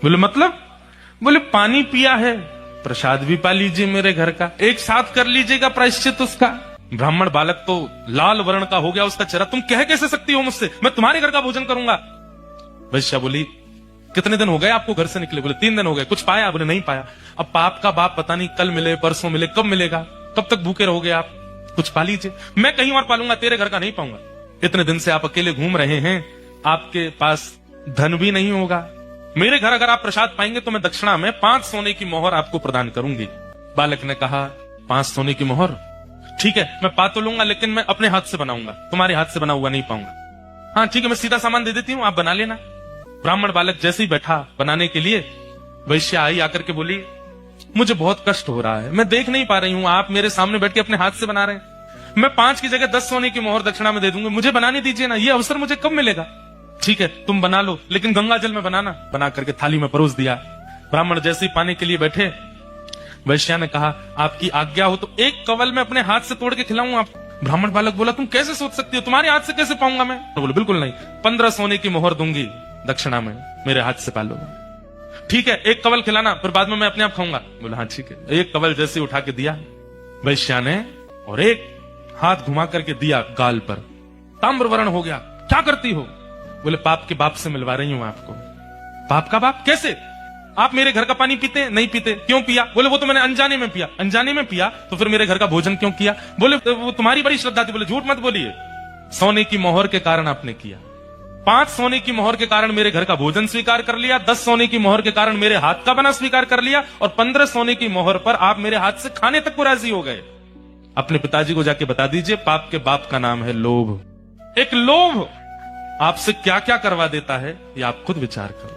बोले मतलब? बोले पानी पिया है, प्रसाद भी पा लीजिए मेरे घर का, एक साथ कर लीजिएगा प्रायश्चित उसका। ब्राह्मण बालक तो लाल वर्ण का हो गया उसका चेहरा। तुम कह कैसे सकती हो मुझसे, मैं तुम्हारे घर का भोजन करूंगा। वैश्या बोली कितने दिन हो गए आपको घर से निकले? बोले 3 दिन हो गए। कुछ पाया? बोले नहीं पाया। अब पाप का बाप पता नहीं कल मिले परसों मिले, कब मिलेगा, कब तक भूखे रहोगे आप? कुछ पा लीजिए। मैं कहीं और पालूंगा, तेरे घर का नहीं पाऊंगा। इतने दिन से आप अकेले घूम रहे हैं, आपके पास धन भी नहीं होगा। मेरे घर अगर आप प्रसाद पाएंगे तो मैं दक्षिणा में 5 सोने की मोहर आपको प्रदान करूंगी। बालक ने कहा 5 सोने की मोहर? ठीक है, मैं पा तो लूंगा, लेकिन मैं अपने हाथ से बनाऊंगा, तुम्हारे हाथ से बना हुआ नहीं पाऊंगा। हाँ ठीक है, मैं सीधा सामान दे देती हूँ, आप बना लेना। ब्राह्मण बालक जैसे ही बैठा बनाने के लिए, वैश्या आई आकर के बोली मुझे बहुत कष्ट हो रहा है, मैं देख नहीं पा रही हूँ, आप मेरे सामने बैठ के अपने हाथ से बना रहे हैं। मैं 5 की जगह 10 सोने की मोहर दक्षिणा में दे दूंगी, मुझे बनाने दीजिए ना, ये अवसर मुझे कब मिलेगा? ठीक है तुम बना लो, लेकिन गंगा जल में बनाना। बना करके थाली में परोस दिया। ब्राह्मण जैसे ही पाने के लिए बैठे, वैश्या ने कहा आपकी आज्ञा हो तो एक कवल में अपने हाथ से तोड़ के खिलाऊं आप? ब्राह्मण बालक बोला तुम कैसे सोच सकती हो, तुम्हारे हाथ से कैसे पाऊंगा मैं? तो बोले बिल्कुल नहीं, 15 सोने की मोहर दूंगी दक्षिणा में, मेरे हाथ से पालो। ठीक है, एक कवल खिलाना, फिर बाद में मैं अपने आप खाऊंगा। बोला हाँ ठीक है। एक कवल जैसे उठा के दिया वैश्या ने, और एक हाथ घुमा करके दिया गाल पर, ताम्र वर्ण हो गया। क्या करती हो? बोले पाप के बाप से मिलवा रही हूं आपको। पाप का बाप? कैसे? आप मेरे घर का पानी पीते? नहीं पीते। क्यों पिया? बोले वो तो मैंने अनजाने में पिया। अनजाने में पिया तो फिर मेरे घर का भोजन क्यों किया? बोले वो तुम्हारी बड़ी श्रद्धा थी। बोले झूठ मत बोलिए, सोने की मोहर के कारण आपने किया। 5 सोने की मोहर के कारण मेरे घर का भोजन स्वीकार कर लिया, 10 सोने की मोहर के कारण मेरे हाथ का बना स्वीकार कर लिया, और 15 सोने की मोहर पर आप मेरे हाथ से खाने तक को राजी हो गए। अपने पिताजी को जाके बता दीजिए पाप के बाप का नाम है लोभ। एक लोभ आपसे क्या क्या करवा देता है ये आप खुद विचार करो।